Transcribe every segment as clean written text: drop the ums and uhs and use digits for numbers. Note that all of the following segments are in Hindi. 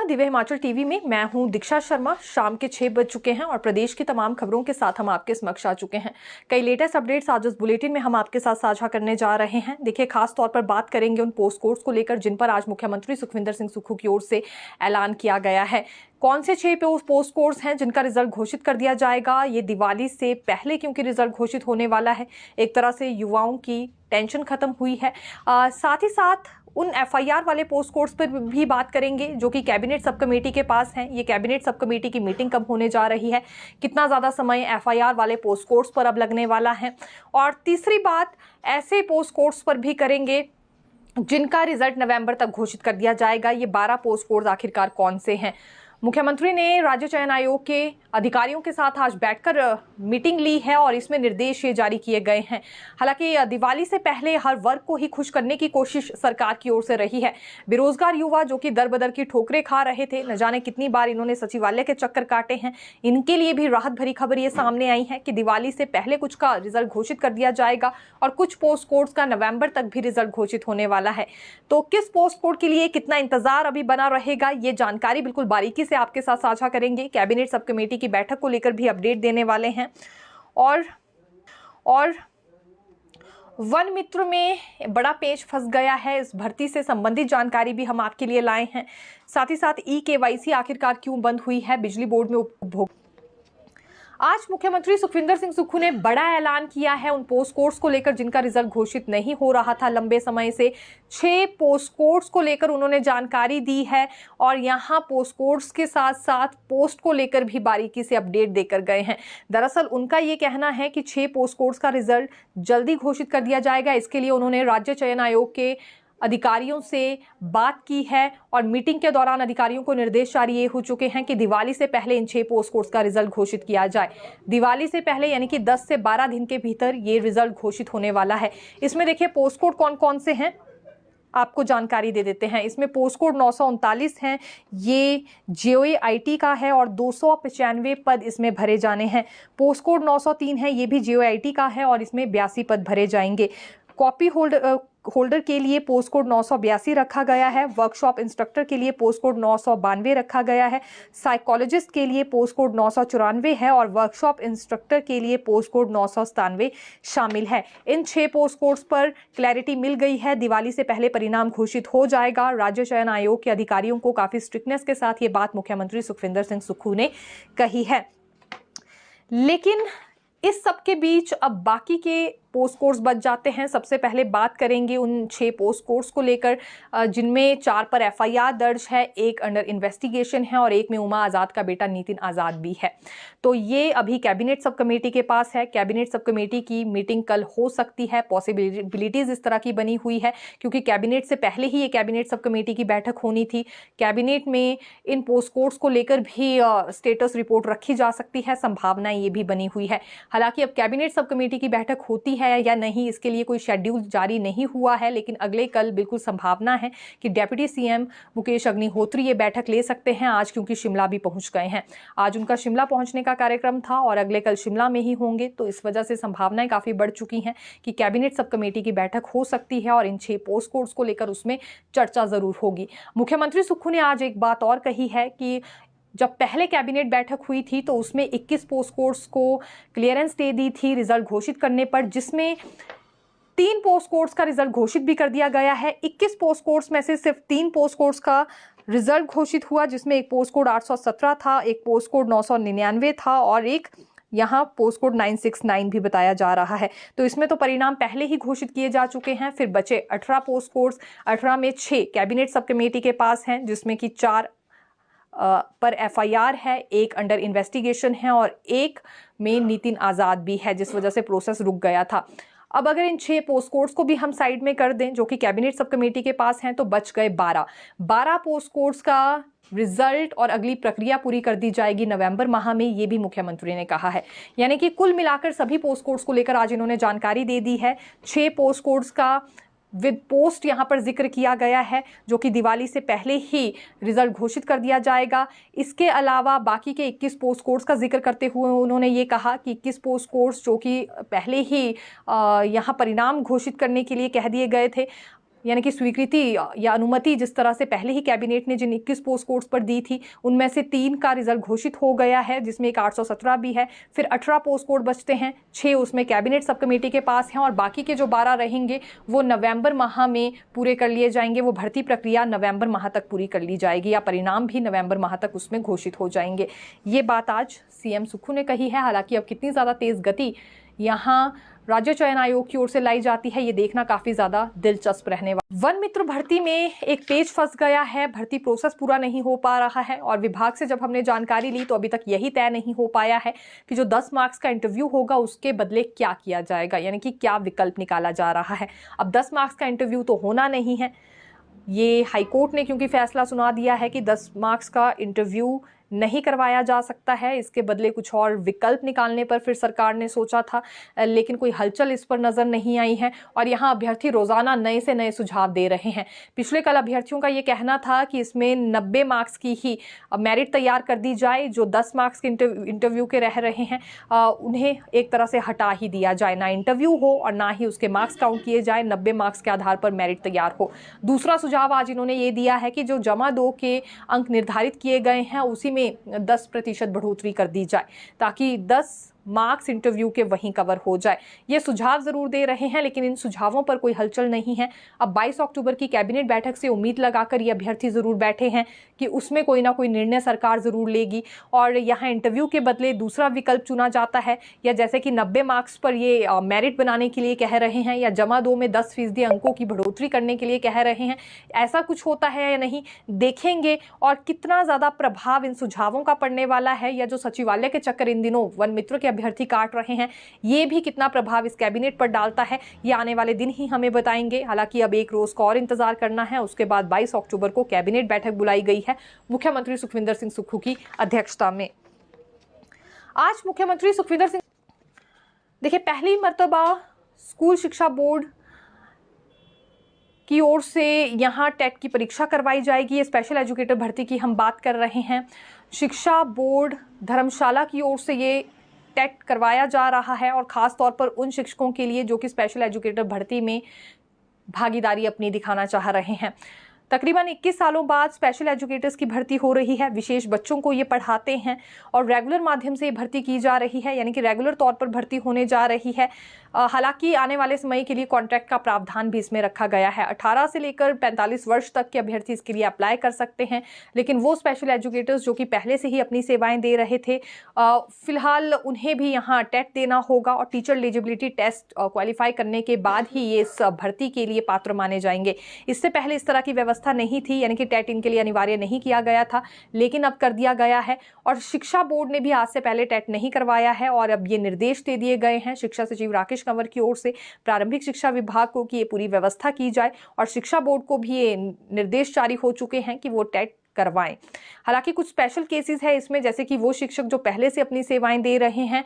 नमस्कार, दिव्य हिमाचल टीवी में मैं हूं दीक्षा शर्मा। शाम के 6 बज चुके हैं और प्रदेश की तमाम खबरों के साथ हम आपके समक्ष आ चुके हैं। कई लेटेस्ट अपडेट्स आज इस बुलेटिन में हम आपके साथ साझा करने जा रहे हैं। देखिए, खास तौर पर बात करेंगे उन पोस्ट कोड्स को लेकर जिन पर आज मुख्यमंत्री सुखविंदर सिंह सुक्खू की ओर से ऐलान किया गया है। कौन से 6 पोस्ट कोड्स हैं जिनका रिजल्ट घोषित कर दिया जाएगा। ये दिवाली से पहले क्योंकि रिजल्ट घोषित होने वाला है, एक तरह से युवाओं की टेंशन खत्म हुई है। साथ ही साथ उन एफआईआर वाले पोस्ट कोड्स पर भी बात करेंगे जो कि कैबिनेट सब कमेटी के पास हैं। ये कैबिनेट सब कमेटी की मीटिंग कब होने जा रही है, कितना ज़्यादा समय एफआईआर वाले पोस्ट कोड्स पर अब लगने वाला है। और तीसरी बात, ऐसे पोस्ट कोड्स पर भी करेंगे जिनका रिजल्ट नवंबर तक घोषित कर दिया जाएगा। ये 12 पोस्ट कोड्स आखिरकार कौन से हैं। मुख्यमंत्री ने राज्य चयन आयोग के अधिकारियों के साथ आज बैठकर मीटिंग ली है और इसमें निर्देश ये जारी किए गए हैं। हालांकि दिवाली से पहले हर वर्ग को ही खुश करने की कोशिश सरकार की ओर से रही है। बेरोजगार युवा जो कि दर बदर की ठोकरें खा रहे थे, न जाने कितनी बार इन्होंने सचिवालय के चक्कर काटे हैं, इनके लिए भी राहत भरी खबर ये सामने आई है कि दिवाली से पहले कुछ का रिजल्ट घोषित कर दिया जाएगा और कुछ पोस्ट कोड्स का नवंबर तक भी रिजल्ट घोषित होने वाला है। तो किस पोस्ट कोड के लिए कितना इंतजार अभी बना रहेगा, ये जानकारी बिल्कुल बारीकी से आपके साथ साझा करेंगे। कैबिनेट सब कमेटी की बैठक को लेकर भी अपडेट देने वाले हैं और वन मित्र में बड़ा पेच फंस गया है। इस भर्ती से संबंधित जानकारी भी हम आपके लिए लाए हैं। साथ ही साथ ई-केवाईसी आखिरकार क्यों बंद हुई है बिजली बोर्ड में उपभोग। आज मुख्यमंत्री सुखविंदर सिंह सुक्खू ने बड़ा ऐलान किया है उन पोस्ट कोड्स को लेकर जिनका रिजल्ट घोषित नहीं हो रहा था लंबे समय से। 6 पोस्ट कोड्स को लेकर उन्होंने जानकारी दी है और यहाँ पोस्ट कोड्स के साथ साथ पोस्ट को लेकर भी बारीकी से अपडेट देकर गए हैं। दरअसल उनका ये कहना है कि 6 पोस्ट कोड्स का रिजल्ट जल्दी घोषित कर दिया जाएगा। इसके लिए उन्होंने राज्य चयन आयोग के अधिकारियों से बात की है और मीटिंग के दौरान अधिकारियों को निर्देश जारी ये हो चुके हैं कि दिवाली से पहले इन 6 पोस्ट कोड्स का रिजल्ट घोषित किया जाए। दिवाली से पहले यानी कि 10 से 12 दिन के भीतर ये रिजल्ट घोषित होने वाला है। इसमें देखिए पोस्ट कोड कौन कौन से हैं, आपको जानकारी दे देते हैं। इसमें पोस्ट कोड 939 हैं, ये JOAIT का है और 295 पद इसमें भरे जाने हैं। पोस्ट कोड 903 है, ये भी JOAIT का है और इसमें 82 पद भरे जाएंगे। कॉपी होल्डर के लिए पोस्ट कोड 982 रखा गया है। वर्कशॉप इंस्ट्रक्टर के लिए पोस्ट कोड 992 रखा गया है। साइकोलॉजिस्ट के लिए पोस्ट कोड 994 है और वर्कशॉप इंस्ट्रक्टर के लिए पोस्ट कोड 997 शामिल है। इन 6 पोस्ट कोड्स पर क्लैरिटी मिल गई है। दिवाली से पहले परिणाम घोषित हो जाएगा। राज्य चयन आयोग के अधिकारियों को काफी स्ट्रिक्टनेस के साथ ये बात मुख्यमंत्री सुखविंदर सिंह सुक्खू ने कही है। लेकिन इस सब के बीच अब बाकी के पोस्ट कोड्स बच जाते हैं। सबसे पहले बात करेंगे उन 6 पोस्ट कोड्स को लेकर जिनमें 4 पर एफआईआर दर्ज है, 1 अंडर इन्वेस्टिगेशन है और 1 में उमा आज़ाद का बेटा नितिन आज़ाद भी है। तो ये अभी कैबिनेट सब कमेटी के पास है। कैबिनेट सब कमेटी की मीटिंग कल हो सकती है। पॉसिबिलिटीज इस तरह की बनी हुई है क्योंकि कैबिनेट से पहले ही ये कैबिनेट सब कमेटी की बैठक होनी थी। कैबिनेट में इन पोस्ट कोड्स को लेकर भी स्टेटस रिपोर्ट रखी जा सकती है। संभावनाएं ये भी बनी हुई है। हालांकि अब कैबिनेट सब कमेटी की बैठक होती है या नहीं, इसके लिए कोई शेड्यूल जारी नहीं हुआ है, लेकिन अगले कल बिल्कुल संभावना है कि डिप्टी सीएम मुकेश अग्निहोत्री ये बैठक ले सकते हैं आज, क्योंकि शिमला भी पहुंच गए हैं। आज उनका शिमला पहुंचने का कार्यक्रम था और अगले कल शिमला में ही होंगे, तो इस वजह से संभावनाएं काफी बढ़ चुकी हैं कि कैबिनेट सब कमेटी की बैठक हो सकती है और इन 6 पोस्ट कोड्स को लेकर उसमें चर्चा जरूर होगी। मुख्यमंत्री सुक्खू ने आज एक बात और कही है कि जब पहले कैबिनेट बैठक हुई थी तो उसमें 21 पोस्ट कोड्स को क्लियरेंस दे दी थी रिजल्ट घोषित करने पर, जिसमें 3 पोस्ट कोड्स का रिजल्ट घोषित भी कर दिया गया है। 21 पोस्ट कोड्स में से सिर्फ 3 पोस्ट कोड्स का रिजल्ट घोषित हुआ, जिसमें एक पोस्ट कोड 817 था, एक पोस्ट कोड 999 था और एक यहाँ पोस्ट कोड 969 भी बताया जा रहा है। तो इसमें तो परिणाम पहले ही घोषित किए जा चुके हैं। फिर बचे 18 पोस्ट कोड्स, 18 में 6 कैबिनेट सब कमेटी के पास हैं, जिसमें कि 4 पर एफआईआर है, 1 अंडर इन्वेस्टिगेशन है और 1 में नितिन आज़ाद भी है, जिस वजह से प्रोसेस रुक गया था। अब अगर इन 6 पोस्ट कोड्स को भी हम साइड में कर दें जो कि कैबिनेट सब कमेटी के पास हैं, तो बच गए 12 पोस्ट कोड्स का रिजल्ट और अगली प्रक्रिया पूरी कर दी जाएगी नवंबर माह में, ये भी मुख्यमंत्री ने कहा है। यानी कि कुल मिलाकर सभी पोस्ट कोड्स को लेकर आज इन्होंने जानकारी दे दी है। 6 पोस्ट कोड्स का विद पोस्ट यहाँ पर जिक्र किया गया है जो कि दिवाली से पहले ही रिजल्ट घोषित कर दिया जाएगा। इसके अलावा बाकी के 21 पोस्ट कोड्स का जिक्र करते हुए उन्होंने ये कहा कि 21 पोस्ट कोड्स जो कि पहले ही यहाँ परिणाम घोषित करने के लिए कह दिए गए थे, यानी कि स्वीकृति या अनुमति जिस तरह से पहले ही कैबिनेट ने जिन 21 पोस्ट कोड्स पर दी थी, उनमें से 3 का रिजल्ट घोषित हो गया है, जिसमें एक 817 भी है। फिर 18 पोस्ट कोड बचते हैं, 6 उसमें कैबिनेट सब कमेटी के पास हैं और बाकी के जो 12 रहेंगे वो नवंबर माह में पूरे कर लिए जाएंगे। वो भर्ती प्रक्रिया नवंबर माह तक पूरी कर ली जाएगी या परिणाम भी नवंबर माह तक उसमें घोषित हो जाएंगे। ये बात आज सीएम सुक्खू ने कही है। हालांकि अब कितनी ज़्यादा तेज़ गति यहाँ राज्य चयन आयोग की ओर से लाई जाती है, ये देखना काफी ज्यादा दिलचस्प रहने वाला। वन मित्र भर्ती में एक पेज फंस गया है, भर्ती प्रोसेस पूरा नहीं हो पा रहा है और विभाग से जब हमने जानकारी ली तो अभी तक यही तय नहीं हो पाया है कि जो 10 मार्क्स का इंटरव्यू होगा उसके बदले क्या किया जाएगा, यानी कि क्या विकल्प निकाला जा रहा है। अब 10 मार्क्स का इंटरव्यू तो होना नहीं है, ये हाईकोर्ट ने क्योंकि फैसला सुना दिया है कि 10 मार्क्स का इंटरव्यू नहीं करवाया जा सकता है, इसके बदले कुछ और विकल्प निकालने पर फिर सरकार ने सोचा था, लेकिन कोई हलचल इस पर नजर नहीं आई है और यहाँ अभ्यर्थी रोजाना नए से नए सुझाव दे रहे हैं। पिछले कल अभ्यर्थियों का ये कहना था कि इसमें 90 मार्क्स की ही मेरिट तैयार कर दी जाए, जो 10 मार्क्स के इंटरव्यू के रह रहे हैं उन्हें एक तरह से हटा ही दिया जाए, ना इंटरव्यू हो और ना ही उसके मार्क्स काउंट किए जाए, 90 मार्क्स के आधार पर मेरिट तैयार हो। दूसरा सुझाव आज इन्होंने ये दिया है कि जो जमा 2 के अंक निर्धारित किए गए हैं उसी में 10% बढ़ोतरी कर दी जाए ताकि 10 मार्क्स इंटरव्यू के वहीं कवर हो जाए। ये सुझाव जरूर दे रहे हैं लेकिन इन सुझावों पर कोई हलचल नहीं है। अब 22 अक्टूबर की कैबिनेट बैठक से उम्मीद लगाकर ये अभ्यर्थी जरूर बैठे हैं कि उसमें कोई ना कोई निर्णय सरकार जरूर लेगी और यहाँ इंटरव्यू के बदले दूसरा विकल्प चुना जाता है, या जैसे कि 90 मार्क्स पर ये मेरिट बनाने के लिए कह रहे हैं या जमा 2 में 10% अंकों की बढ़ोतरी करने के लिए कह रहे हैं। ऐसा कुछ होता है या नहीं देखेंगे और कितना ज़्यादा प्रभाव इन सुझावों का पड़ने वाला है, या जो सचिवालय के चक्कर इन दिनों वन मित्रों के अभ्यर्थी काट रहे हैं ये भी कितना प्रभाव इस कैबिनेट पर डालता है, ये आने वाले दिन ही हमें बताएंगे। हालांकि अब एक रोज का और इंतजार करना है, उसके बाद 22 अक्टूबर को कैबिनेट बैठक बुलाई गई है मुख्यमंत्री सुखविंदर सिंह सुक्खू की अध्यक्षता में। आज मुख्यमंत्री सुखविंदर सिंह देखिए पहली मर्तबा स्कूल शिक्षा बोर्ड की ओर से यहाँ टेट की परीक्षा करवाई जाएगी। ये स्पेशल एजुकेटर भर्ती की हम बात कर रहे हैं। शिक्षा बोर्ड धर्मशाला की ओर से ये टेट करवाया जा रहा है और ख़ास तौर पर उन शिक्षकों के लिए जो कि स्पेशल एजुकेटर भर्ती में भागीदारी अपनी दिखाना चाह रहे हैं। तकरीबन 21 सालों बाद स्पेशल एजुकेटर्स की भर्ती हो रही है। विशेष बच्चों को ये पढ़ाते हैं और रेगुलर माध्यम से ये भर्ती की जा रही है, यानी कि रेगुलर तौर पर भर्ती होने जा रही है। हालांकि आने वाले समय के लिए कॉन्ट्रैक्ट का प्रावधान भी इसमें रखा गया है। 18 से लेकर 45 वर्ष तक के अभ्यर्थी इसके लिए अप्लाई कर सकते हैं, लेकिन वो स्पेशल एजुकेटर्स जो कि पहले से ही अपनी सेवाएं दे रहे थे फिलहाल उन्हें भी यहाँ टेट देना होगा और टीचर एलिजिबिलिटी टेस्ट क्वालिफाई करने के बाद ही ये इस भर्ती के लिए पात्र माने जाएंगे। इससे पहले इस तरह की व्यवस्था नहीं थी, यानी कि टेट इनके लिए अनिवार्य नहीं किया गया था, लेकिन अब कर दिया गया है। और शिक्षा बोर्ड ने भी आज से पहले टेट नहीं करवाया है और अब ये निर्देश दे दिए गए हैं शिक्षा सचिव राकेश कंवर की ओर से प्रारंभिक शिक्षा विभाग को कि ये पूरी व्यवस्था की जाए और शिक्षा बोर्ड को भी ये निर्देश जारी हो चुके हैं कि वो टेट करवाएं। हालांकि कुछ स्पेशल केसेस है इसमें, जैसे कि वो शिक्षक जो पहले से अपनी सेवाएं दे रहे हैं,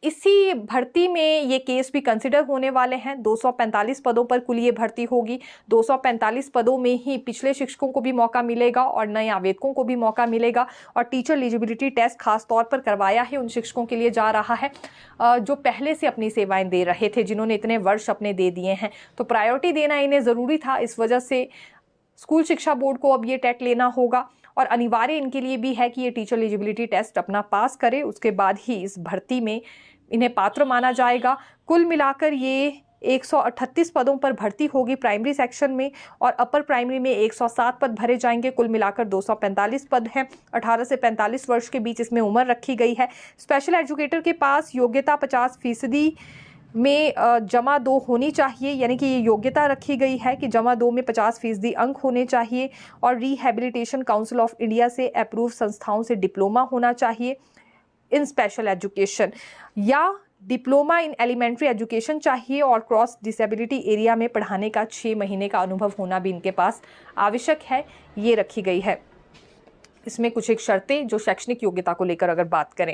इसी भर्ती में ये केस भी कंसिडर होने वाले हैं। 245 पदों पर कुल ये भर्ती होगी। 245 पदों में ही पिछले शिक्षकों को भी मौका मिलेगा और नए आवेदकों को भी मौका मिलेगा और टीचर एलिजिबिलिटी टेस्ट खास तौर पर करवाया है उन शिक्षकों के लिए जा रहा है जो पहले से अपनी सेवाएं दे रहे थे, जिन्होंने इतने वर्ष अपने दे दिए हैं। तो प्रायोरिटी देना इन्हें ज़रूरी था, इस वजह से स्कूल शिक्षा बोर्ड को अब ये टेट लेना होगा और अनिवार्य इनके लिए भी है कि ये टीचर एलिजिबिलिटी टेस्ट अपना पास करे, उसके बाद ही इस भर्ती में इन्हें पात्र माना जाएगा। कुल मिलाकर ये 138 पदों पर भर्ती होगी प्राइमरी सेक्शन में और अपर प्राइमरी में 107 पद भरे जाएंगे। कुल मिलाकर 245 पद हैं। 18 से 45 वर्ष के बीच इसमें उम्र रखी गई है। स्पेशल एजुकेटर के पास योग्यता 50% में जमा 2 होनी चाहिए, यानी कि ये योग्यता रखी गई है कि जमा 2 में 50% अंक होने चाहिए और रिहैबिलिटेशन काउंसिल ऑफ इंडिया से अप्रूव संस्थाओं से डिप्लोमा होना चाहिए इन स्पेशल एजुकेशन या डिप्लोमा इन एलिमेंट्री एजुकेशन चाहिए और क्रॉस डिसेबिलिटी एरिया में पढ़ाने का 6 महीने का अनुभव होना भी इनके पास आवश्यक है, ये रखी गई है। इसमें कुछ एक शर्तें जो शैक्षणिक योग्यता को लेकर अगर बात करें